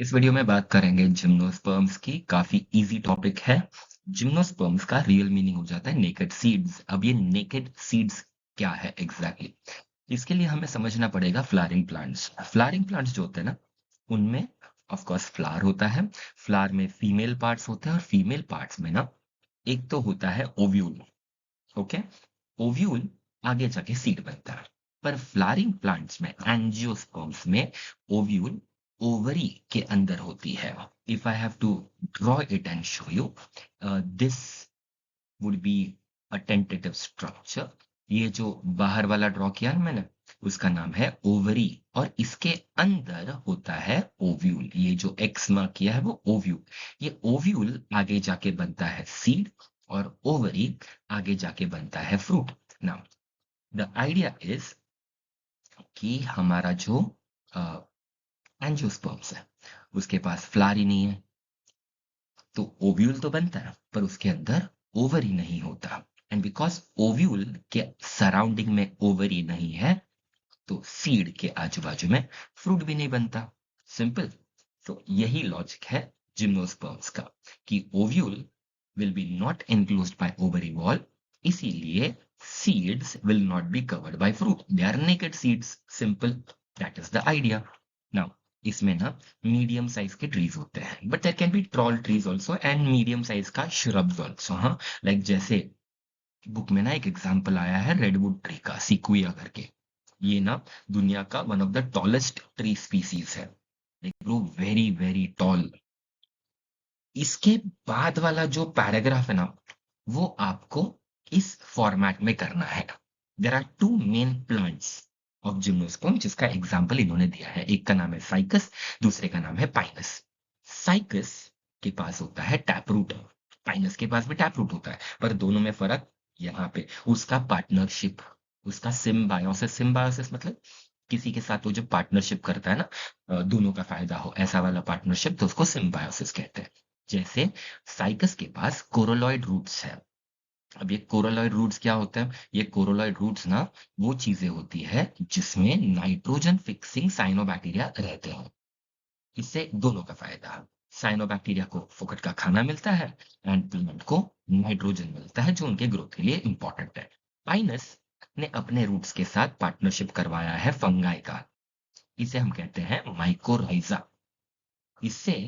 इस वीडियो में बात करेंगे जिम्नोस्पर्म्स की। काफी इजी टॉपिक है। जिम्नोस्पर्म्स का रियल मीनिंग हो जाता है नेकेड सीड्स। अब ये नेकेड सीड्स क्या है एग्जैक्टली इसके लिए हमें समझना पड़ेगा फ्लावरिंग प्लांट्स। फ्लावरिंग प्लांट्स जो होते हैं ना, उनमें ऑफ कोर्स फ्लावर होता है। फ्लावर में फीमेल पार्ट्स होते हैं और फीमेल पार्ट्स में ना एक तो होता है ओव्यूल। ओके, ओव्यूल आगे जाके सीड बनता है। पर फ्लावरिंग प्लांट्स में एंजियोस्पर्म्स में ओव्यूल ओवरी के अंदर होती है। If I have to draw it and show you, this would be a tentative structure. ये जो बाहर वाला ड्रॉ किया है मैंने, उसका नाम है ओवरी, और इसके अंदर होता है ओव्यूल। ये जो एक्स मार्क किया है वो ओव्यूल। ये ओव्यूल आगे जाके बनता है सीड, और ओवरी आगे जाके बनता है fruit. Now the idea is कि हमारा जो एंजियोस्पर्म्स है, उसके पास फ्लावर ही नहीं है, तो ओव्यूल तो बनता है पर उसके अंदर ओवरी नहीं होता। एंड बिकॉज ओव्यूल के सराउंडिंग में ओवरी नहीं है, तो सीड के आजू बाजू में फ्रूट भी नहीं बनता। सिंपल। तो यही लॉजिक है जिम्नोस्पर्म्स का, कि ovule will be not enclosed by ovary wall, इसीलिए seeds will not be covered by fruit, they are naked seeds. Simple. That is the idea. Now इसमें ना मीडियम साइज के ट्रीज होते हैं, but there can be tall trees also and medium size का shrubs also. हाँ, like जैसे book में ना एक एग्जाम्पल आया है रेडवुड ट्री का, सिक्विया करके। ये ना दुनिया का one of the tallest tree species है। Grow very very tall. इसके बाद वाला जो पैराग्राफ है ना, वो आपको इस फॉर्मेट में करना है। There are two main plants of gymnosperm, जिसका एग्जाम्पल इन्होंने दिया है। एक का नाम है साइकस, दूसरे का नाम है पाइनस। साइकस के पास होता है टैप रूट, पाइनस के पास भी टैप रूट होता है, पर दोनों में फर्क यहाँ पे उसका पार्टनरशिप, उसका सिम्बायोसिस। सिम्बायोसिस मतलब किसी के साथ वो जो पार्टनरशिप करता है ना, दोनों का फायदा हो, ऐसा वाला पार्टनरशिप, तो उसको सिम्बायोसिस कहते हैं। जैसे साइकस के पास कोरोलॉइड रूट्स है। अब ये कोरोलॉइड रूट्स क्या होते हैं? ये कोरोलॉइड रूट्स ना वो चीजें होती है जिसमें नाइट्रोजन फिक्सिंग साइनोबैक्टीरिया रहते हैं। इससे दोनों का फायदा है। साइनोबैक्टीरिया को फोकट का खाना मिलता है, एंड प्लांट को नाइट्रोजन मिलता है जो उनके ग्रोथ के लिए इंपॉर्टेंट है। पाइनस ने अपने रूट्स के साथ पार्टनरशिप करवाया है फंगाई का। इसे हम कहते हैं माइकोराइजा। इससे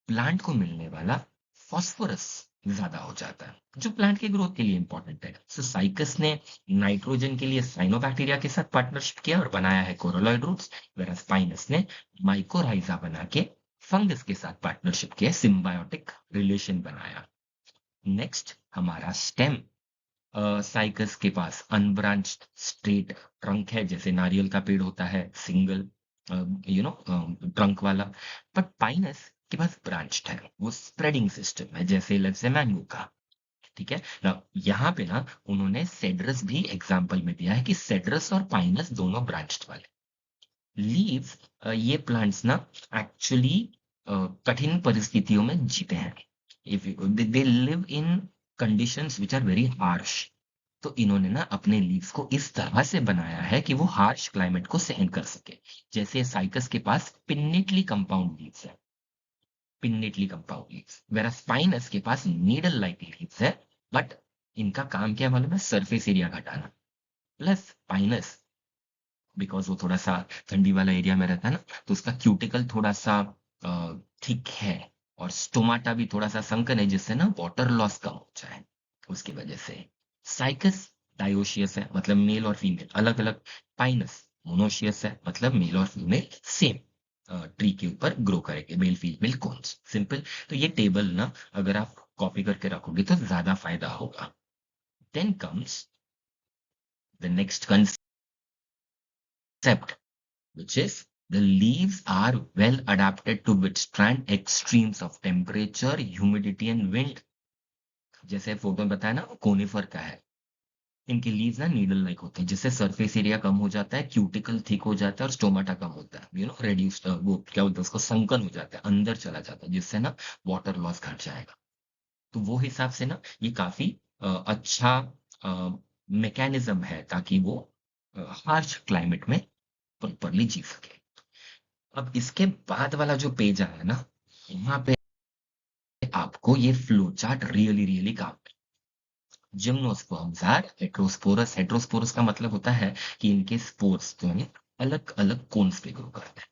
प्लांट को मिलने वाला फॉस्फोरस ज्यादा हो जाता है, जो प्लांट के ग्रोथ के लिए इंपॉर्टेंट है। सो साइकस ने नाइट्रोजन के लिए साइनोबैक्टीरिया के साथ पार्टनरशिप किया और बनाया है कोरोलॉइड रूट्स, वेरस पाइनस ने माइकोराइजा बना के फंगस के साथ पार्टनरशिप किया, सिम्बायोटिक रिलेशन बनाया। नेक्स्ट हमारा स्टेम। साइकस के पास अनब्रांच्ड स्ट्रेट ट्रंक है, जैसे नारियल का पेड़ होता है सिंगल ट्रंक वाला। बट पाइनस के पास ब्रांच्ड है, वो स्प्रेडिंग सिस्टम है, जैसे लेट्स से मैंगो का। ठीक है ना। यहाँ पे ना उन्होंने सेड्रस भी एग्जाम्पल में दिया है कि सेड्रस और पाइनस दोनों ब्रांच्ड वाले लीव्स। ये प्लांट्स ना एक्चुअली कठिन परिस्थितियों में जीते हैं। If they live in conditions which are very harsh, तो इन्होंने ना अपने लीव्स को इस तरह से बनाया है कि वो हार्श क्लाइमेट को सहन कर सके। जैसे साइकस के पास पिन्नेटली कंपाउंड लीव्स है, pinnately compound leaves, vera spinous के पास नीडल लाइक लीव्स है। बट इनका काम क्या मालूम है? सरफेस एरिया घटाना। प्लस पाइनस, बिकॉज वो थोड़ा सा ठंडी वाला एरिया में रहता है ना, तो उसका क्यूटिकल थोड़ा सा थिक है, और स्टोमाटा भी थोड़ा सा संकन है, जिससे ना वाटर लॉस कम हो जाए उसकी वजह से। साइकस डायोशियस है, मतलब मेल और फीमेल अलग अलग। पाइनस मोनोशियस है, मतलब मेल और फीमेल सेम ट्री के ऊपर ग्रो करेंगे, मेल फीमेल कोन्स। सिंपल। तो ये टेबल ना अगर आप कॉपी करके रखोगे तो ज्यादा फायदा होगा। Then comes the next concept, which is the leaves are well adapted to withstand extremes of temperature, humidity and wind. जैसे फोटो में बताया ना, कोनिफर का है। इनके लीव्स ना नीडल लाइक होते हैं, जिससे सरफेस एरिया कम हो जाता है, क्यूटिकल थिक हो जाता है, और स्टोमाटा कम होता है, रेड्यूस्ड, वो क्या बोलते हैं उसको, संकन हो जाता है, अंदर चला जाता है, जिससे ना वाटर लॉस घट जाएगा। तो वो हिसाब से ना ये काफी अच्छा मैकेनिज्म है, ताकि वो हार्श क्लाइमेट में प्रॉपरली जी सके। अब इसके बाद वाला जो पेज आया ना, यहाँ पे आपको ये फ्लो चार्ट रियली रियली काम। Gymnosperms are heterosporous. हेट्रोस्पोरस का मतलब होता है कि इनके स्पोर्स जो है अलग अलग कोन्स पे ग्रो करते हैं।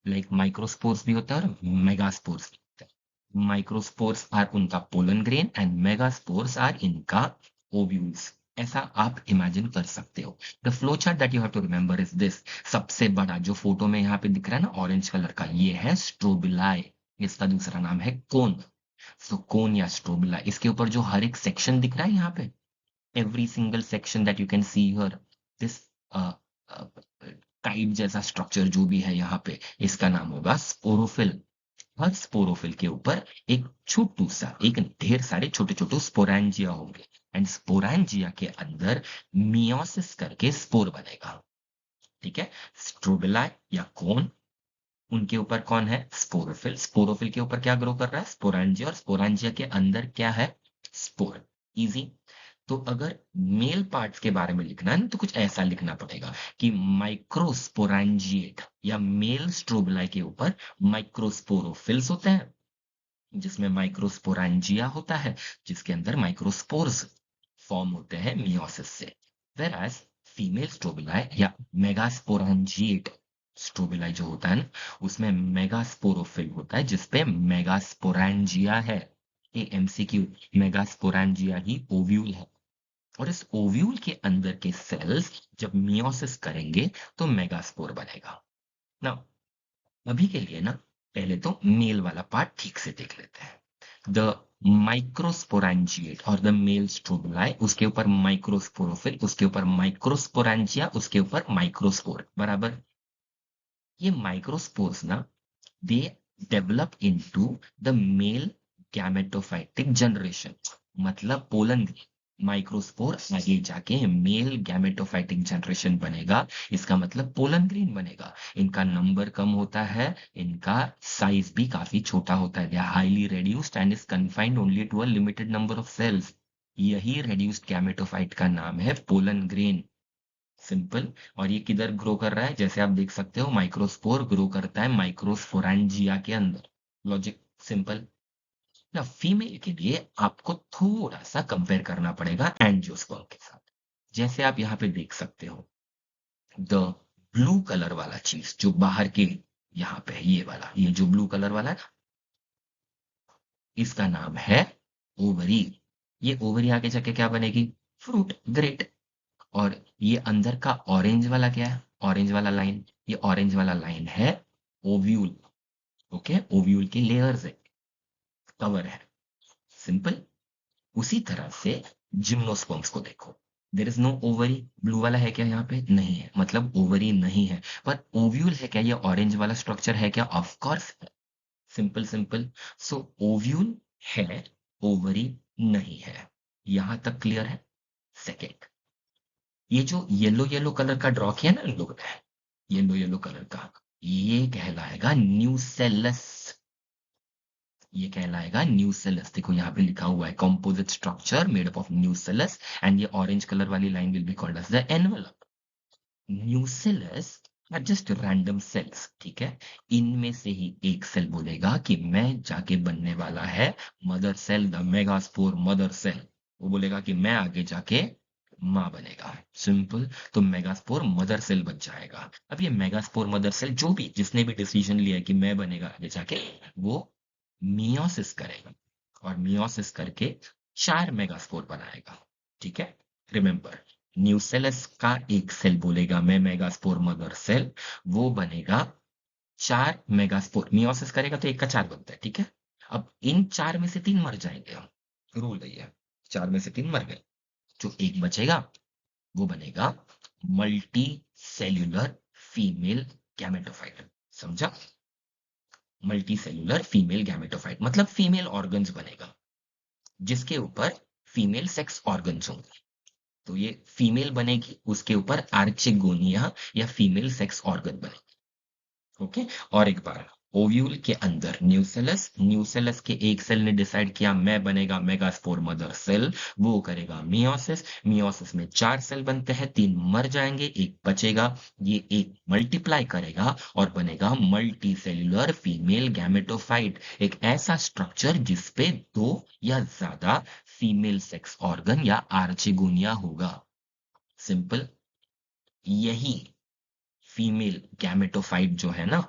लाइक माइक्रोस्पोर्स भी होता है और मेगास्पोर्स भी होता है। माइक्रोस्पोर्स आर उनका pollen grain and megaspores are इनका ओव्यूल्स। ऐसा आप इमेजिन कर सकते हो। The flow chart that you have to remember is this. सबसे बड़ा जो फोटो में यहाँ पे दिख रहा है ना ऑरेंज कलर का, ये है स्ट्रोबिलाई। इसका दूसरा नाम है कोन। सो कोन या स्ट्रोबिला, इसके ऊपर जो हर एक सेक्शन दिख रहा है यहाँ पे, every single section that you can see here, this kite जैसा स्ट्रक्चर जो भी है यहाँ पे, इसका नाम होगा स्पोरोफिल। हर स्पोरोफिल के ऊपर एक छोटू सा, एक ढेर सारे छोटे छोटे स्पोरेंजिया होंगे एंड स्पोरेंजिया के अंदर मियोसिस करके स्पोर बनेगा। ठीक है, स्ट्रोबिला या कोन, उनके ऊपर कौन है, स्पोरोफिल। स्पोरोफिल के ऊपर क्या ग्रो कर रहा है, स्पोरेंजिया, और स्पोरेंजिया के अंदर क्या है, स्पोर। इजी। तो अगर मेल पार्ट्स के बारे में लिखना है ना, तो कुछ ऐसा लिखना पड़ेगा कि माइक्रोस्पोरेंजिएट या मेल स्ट्रोबलाई के ऊपर माइक्रोस्पोरोफिल्स होते हैं, जिसमें माइक्रोस्पोरेंजिया होता है, जिसके अंदर माइक्रोस्पोर्स फॉर्म होते हैं मियोसिस से। वेराज फीमेल स्ट्रोबिलाई या मेगास्पोरेंजिएट स्ट्रोबिलाई जो होता है ना, उसमें मेगास्पोरोफिल होता है जिसपे मेगास्पोरेंजिया है। ये एमसीक्यू, मेगास्पोरेंजिया ही ओव्यूल है। और इस ओव्यूल के अंदर के सेल्स जब मियोसिस करेंगे तो मेगास्पोर बनेगा ना। अभी के लिए ना पहले तो मेल वाला पार्ट ठीक से देख लेते हैं। द माइक्रोस्पोरेंजिएट और द मेल स्ट्रोबिलाई, उसके ऊपर माइक्रोस्पोरोफिल, उसके ऊपर माइक्रोस्पोरेंजिया, उसके ऊपर माइक्रोस्पोर बराबर। ये माइक्रोस्पोर्स ना, they develop into the male gametophytic generation, मतलब पोलन। माइक्रोस्पोर आगे जाके मेल गैमेटोफाइटिक जनरेशन बनेगा, इसका मतलब पोलन ग्रेन बनेगा। इनका नंबर कम होता है, इनका साइज भी काफी छोटा होता है। They are highly reduced and is confined only to a limited number of cells. यही रेड्यूस्ड गैमेटोफाइट का नाम है पोलन ग्रेन। सिंपल। और ये किधर ग्रो कर रहा है, जैसे आप देख सकते हो माइक्रोस्पोर ग्रो करता है माइक्रोस्पोरेंजिया के अंदर। लॉजिक सिंपल ना। फीमेल के लिए आपको थोड़ा सा कंपेयर करना पड़ेगा एंजियोस्पर्म के साथ। जैसे आप यहाँ पे देख सकते हो, द ब्लू कलर वाला चीज जो बाहर के यहाँ पे है, ये वाला, ये जो ब्लू कलर वाला है, इसका नाम है ओवरी। ये ओवरी आगे जाके क्या बनेगी, फ्रूट। ग्रेट। और ये अंदर का ऑरेंज वाला क्या है, ऑरेंज वाला लाइन, ये ऑरेंज वाला लाइन है ओव्यूल। ओके, ओव्यूल के लेयर्स है, कवर है। सिंपल। उसी तरह से जिम्नोस्पर्म्स को देखो, there is no ovary. Blue वाला है क्या यहाँ पे, नहीं है, मतलब ओवरी नहीं है। पर ओव्यूल है क्या, ये ऑरेंज वाला स्ट्रक्चर है क्या, ऑफ कोर्स है। Simple simple. सो ओव्यूल है, ओवरी नहीं है। यहां तक क्लियर है। सेकेंड, ये जो येलो येलो कलर का ड्रॉ किया ना इन लोगों ने, येलो येलो कलर का, ये कहलाएगा न्यूसेलस। ये कहलाएगा न्यूसेलस। देखो यहाँ पे लिखा हुआ है composite structure made up of nucellus, and ये ऑरेंज कलर वाली line will be called as the envelope. Nucellus are just random cells. ठीक है, इनमें से ही एक सेल बोलेगा कि मैं जाके बनने वाला है mother cell, the megaspore mother cell. वो बोलेगा कि मैं आगे जाके माँ बनेगा। सिंपल। तो मेगास्पोर मदर सेल बन जाएगा। अब ये मेगास्पोर मदर सेल जो भी, जिसने भी डिसीजन लिया कि मैं बनेगा आगे जाके, वो मियोसिस करेगा और मियोसिस करके 4 मेगास्पोर बनाएगा। ठीक है, रिमेंबर, न्यूसेलस का एक सेल बोलेगा मैं मेगास्पोर मदर सेल, वो बनेगा 4 मेगास्पोर। मियोसिस करेगा तो एक का 4 बनता है। ठीक है, अब इन 4 में से 3 मर जाएंगे। हम रूल यही है, 4 में से 3 मर गए, जो एक बचेगा वो बनेगा मल्टी सेल्यूलर फीमेल गैमेटोफाइट। समझा, मल्टी सेल्यूलर फीमेल गैमेटोफाइट मतलब फीमेल ऑर्गन्स बनेगा, जिसके ऊपर फीमेल सेक्स ऑर्गन्स होंगे। तो ये फीमेल बनेगी, उसके ऊपर आर्चिगोनिया या फीमेल सेक्स ऑर्गन बनेगी। ओके, और एक बार, ओव्यूल के अंदर न्यूसेलस के एक सेल ने डिसाइड किया मैं बनेगा मेगास्पोर मदर सेल, वो करेगा मियोसिस में 4 सेल बनते हैं, 3 मर जाएंगे, एक बचेगा, ये एक मल्टीप्लाई करेगा और बनेगा मल्टी सेल्यूलर फीमेल गैमेटोफाइट, एक ऐसा स्ट्रक्चर जिसपे 2 या ज्यादा फीमेल सेक्स ऑर्गन या आर्चिगोनिया होगा। सिंपल। यही फीमेल गैमेटोफाइट जो है ना,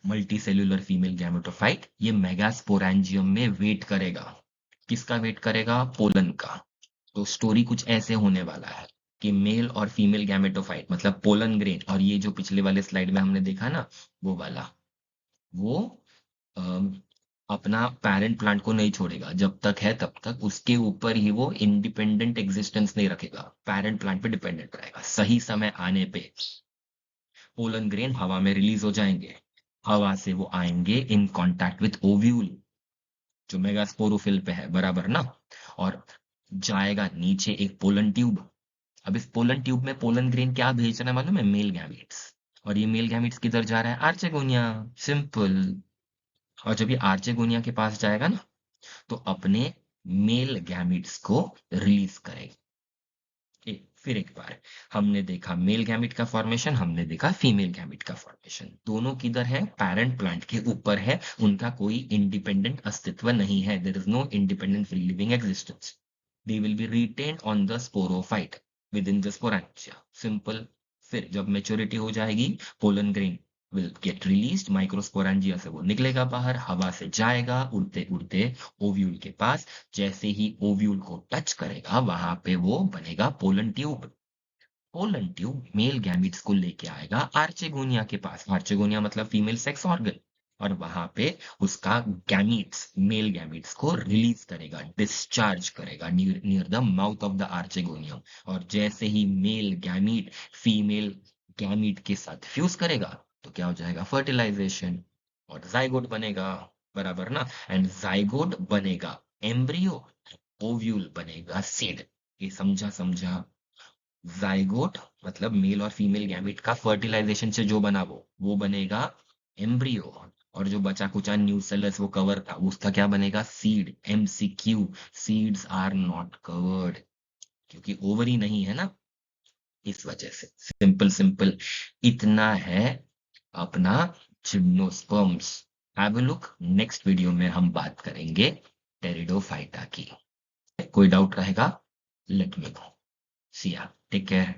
मल्टी सेल्यूलर फीमेल गैमेटोफाइट, ये मेगास्पोरेंजियम में वेट करेगा। किसका वेट करेगा? पोलन का। तो स्टोरी कुछ ऐसे होने वाला है कि मेल और फीमेल गैमेटोफाइट मतलब पोलन ग्रेन, और ये जो पिछले वाले स्लाइड में हमने देखा ना वो वाला, वो अम, अपना पेरेंट प्लांट को नहीं छोड़ेगा, जब तक है तब तक उसके ऊपर ही वो इंडिपेंडेंट एग्जिस्टेंस नहीं रखेगा, पेरेंट प्लांट पे डिपेंडेंट रहेगा। सही समय आने पे पोलन ग्रेन हवा में रिलीज हो जाएंगे, हवा से वो आएंगे इन कांटेक्ट विथ ओव्यूल जो मेगास्पोरोफिल पे है, बराबर ना, और जाएगा नीचे एक पोलन ट्यूब। अब इस पोलन ट्यूब में पोलन ग्रेन क्या भेज रहा है मालूम है? Male gametes. और ये मेल गैमीट्स किधर जा रहा है? आर्चेगोनिया। सिंपल। और जब ये आर्चेगोनिया के पास जाएगा ना, तो अपने मेल गैमीट्स को रिलीज करेगा। फिर एक बार, हमने देखा मेल गैमिट का फॉर्मेशन, हमने देखा फीमेल गैमिट का फॉर्मेशन, दोनों किधर है? पेरेंट प्लांट के ऊपर है, उनका कोई इंडिपेंडेंट अस्तित्व नहीं है, there is no independent free living existence, they will be retained on the sporophyte within the sporangia. Simple. फिर जब मेच्योरिटी हो जाएगी, pollen grain will get released, microsporangia से वो निकलेगा बाहर, हवा से जाएगा उड़ते उड़ते ओव्यूल के पास, जैसे ही ओव्यूल को टच करेगा वहां पे वो बनेगा pollen tube. Pollen tube mail gametes को लेके आएगा आर्चेगोनिया के पास, आर्चेगोनिया मतलब फीमेल सेक्स ऑर्गन, और वहां पे उसका गैमीट्स, मेल गैमीट्स को रिलीज करेगा, डिस्चार्ज करेगा near the mouth of the archegonium. और जैसे ही मेल गैमीट फीमेल गैमीट के साथ फ्यूज करेगा तो क्या हो जाएगा? फर्टिलाइजेशन, और जाइगोट बनेगा, बराबर ना। एंड जाइगोट बनेगा एम्ब्रियो, ओव्यूल बनेगा सीड। ये समझा? समझा? जाइगोट मतलब मेल और फीमेल गैमेट का फर्टिलाइजेशन से जो बना वो बनेगा एम्ब्रियो, और जो बचा कुचा न्यूसेलस वो कवर था उसका क्या बनेगा? Seed. MCQ, seeds are not covered, क्योंकि ओवरी नहीं है ना, इस वजह से। Simple simple. इतना है अपना gymnosperms. Have a look, next video में हम बात करेंगे टेरिडोफाइटा की। कोई डाउट रहेगा? Let me know. सी या, टेक केयर।